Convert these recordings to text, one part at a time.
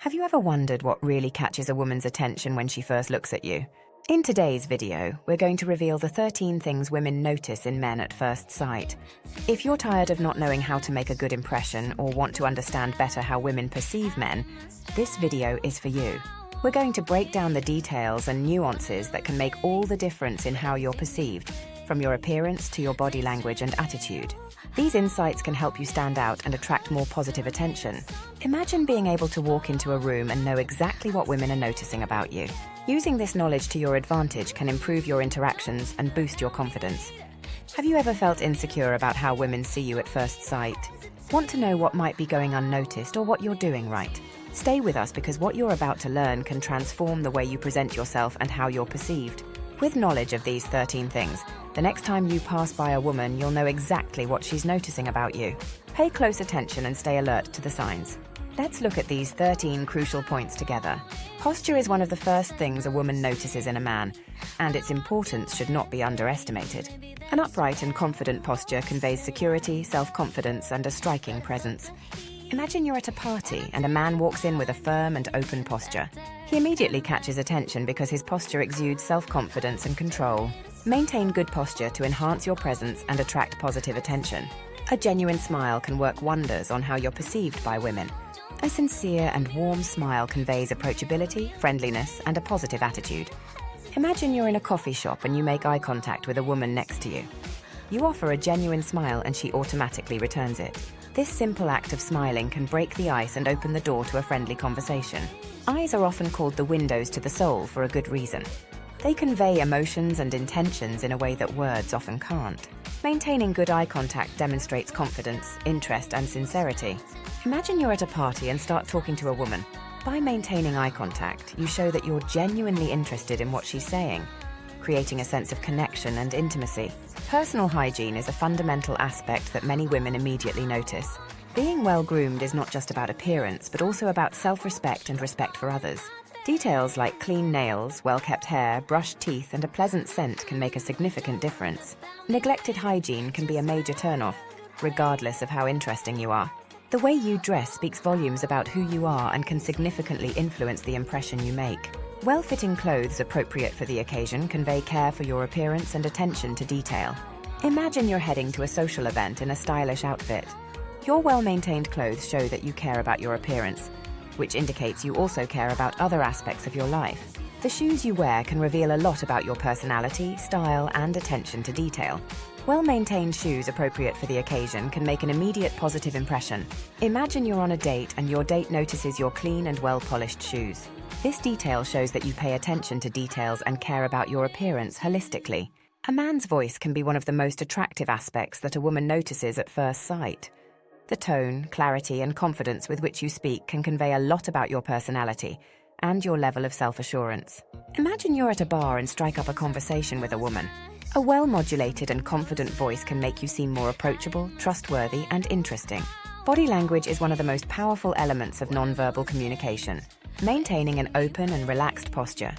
Have you ever wondered what really catches a woman's attention when she first looks at you? In today's video, we're going to reveal the 13 things women notice in men at first sight. If you're tired of not knowing how to make a good impression or want to understand better how women perceive men, this video is for you. We're going to break down the details and nuances that can make all the difference in how you're perceived, from your appearance to your body language and attitude. These insights can help you stand out and attract more positive attention. Imagine being able to walk into a room and know exactly what women are noticing about you. Using this knowledge to your advantage can improve your interactions and boost your confidence. Have you ever felt insecure about how women see you at first sight? Want to know what might be going unnoticed or what you're doing right? Stay with us because what you're about to learn can transform the way you present yourself and how you're perceived. With knowledge of these 13 things, the next time you pass by a woman, you'll know exactly what she's noticing about you. Pay close attention and stay alert to the signs. Let's look at these 13 crucial points together. Posture is one of the first things a woman notices in a man, and its importance should not be underestimated. An upright and confident posture conveys security, self-confidence, and a striking presence. Imagine you're at a party and a man walks in with a firm and open posture. He immediately catches attention because his posture exudes self-confidence and control. Maintain good posture to enhance your presence and attract positive attention. A genuine smile can work wonders on how you're perceived by women. A sincere and warm smile conveys approachability, friendliness, and a positive attitude. Imagine you're in a coffee shop and you make eye contact with a woman next to you. You offer a genuine smile and she automatically returns it. This simple act of smiling can break the ice and open the door to a friendly conversation. Eyes are often called the windows to the soul for a good reason. They convey emotions and intentions in a way that words often can't. Maintaining good eye contact demonstrates confidence, interest, and sincerity. Imagine you're at a party and start talking to a woman. By maintaining eye contact, you show that you're genuinely interested in what she's saying, creating a sense of connection and intimacy. Personal hygiene is a fundamental aspect that many women immediately notice. Being well-groomed is not just about appearance, but also about self-respect and respect for others. Details like clean nails, well-kept hair, brushed teeth, and a pleasant scent can make a significant difference. Neglected hygiene can be a major turn-off, regardless of how interesting you are. The way you dress speaks volumes about who you are and can significantly influence the impression you make. Well-fitting clothes appropriate for the occasion convey care for your appearance and attention to detail. Imagine you're heading to a social event in a stylish outfit. Your well-maintained clothes show that you care about your appearance, which indicates you also care about other aspects of your life. The shoes you wear can reveal a lot about your personality, style, and attention to detail. Well-maintained shoes appropriate for the occasion can make an immediate positive impression. Imagine you're on a date and your date notices your clean and well-polished shoes. This detail shows that you pay attention to details and care about your appearance holistically. A man's voice can be one of the most attractive aspects that a woman notices at first sight. The tone, clarity, and confidence with which you speak can convey a lot about your personality and your level of self-assurance. Imagine you're at a bar and strike up a conversation with a woman. A well-modulated and confident voice can make you seem more approachable, trustworthy, and interesting. Body language is one of the most powerful elements of nonverbal communication. Maintaining an open and relaxed posture,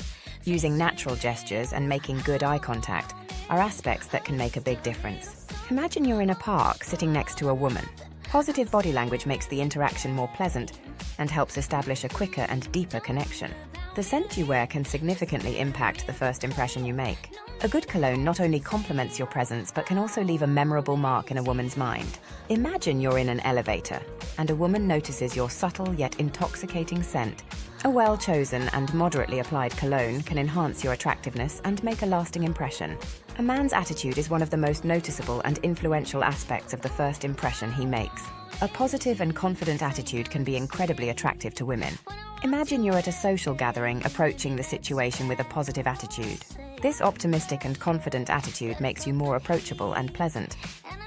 using natural gestures, and making good eye contact are aspects that can make a big difference. Imagine you're in a park sitting next to a woman. Positive body language makes the interaction more pleasant and helps establish a quicker and deeper connection. The scent you wear can significantly impact the first impression you make. A good cologne not only complements your presence but can also leave a memorable mark in a woman's mind. Imagine you're in an elevator and a woman notices your subtle yet intoxicating scent. A well-chosen and moderately applied cologne can enhance your attractiveness and make a lasting impression. A man's attitude is one of the most noticeable and influential aspects of the first impression he makes. A positive and confident attitude can be incredibly attractive to women. Imagine you're at a social gathering approaching the situation with a positive attitude. This optimistic and confident attitude makes you more approachable and pleasant,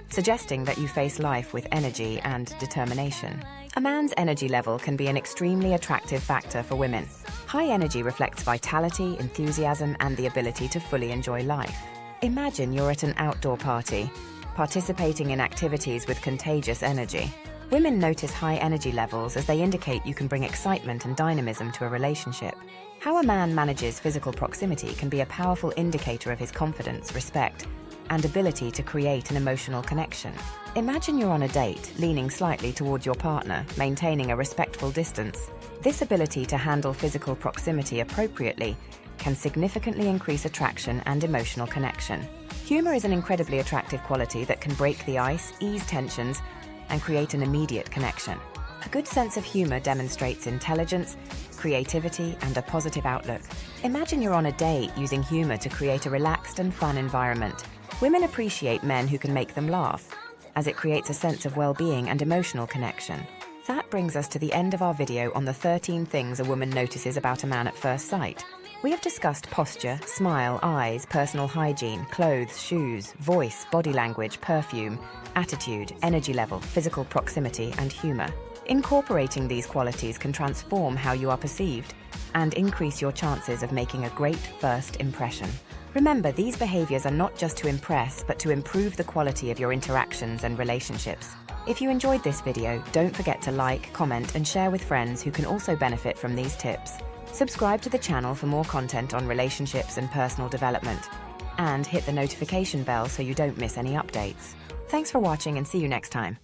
suggesting that you face life with energy and determination. A man's energy level can be an extremely attractive factor for women. High energy reflects vitality, enthusiasm, and the ability to fully enjoy life. Imagine you're at an outdoor party, participating in activities with contagious energy. Women notice high energy levels as they indicate you can bring excitement and dynamism to a relationship. How a man manages physical proximity can be a powerful indicator of his confidence, respect, and ability to create an emotional connection. Imagine you're on a date, leaning slightly towards your partner, maintaining a respectful distance. This ability to handle physical proximity appropriately can significantly increase attraction and emotional connection. Humor is an incredibly attractive quality that can break the ice, ease tensions, and create an immediate connection. A good sense of humor demonstrates intelligence, creativity, and a positive outlook. Imagine you're on a date using humor to create a relaxed and fun environment. Women appreciate men who can make them laugh, as it creates a sense of well-being and emotional connection. That brings us to the end of our video on the 13 things a woman notices about a man at first sight. We have discussed posture, smile, eyes, personal hygiene, clothes, shoes, voice, body language, perfume, attitude, energy level, physical proximity, and humor. Incorporating these qualities can transform how you are perceived and increase your chances of making a great first impression. Remember, these behaviors are not just to impress, but to improve the quality of your interactions and relationships. If you enjoyed this video, don't forget to like, comment, and share with friends who can also benefit from these tips. Subscribe to the channel for more content on relationships and personal development, and hit the notification bell so you don't miss any updates. Thanks for watching and see you next time.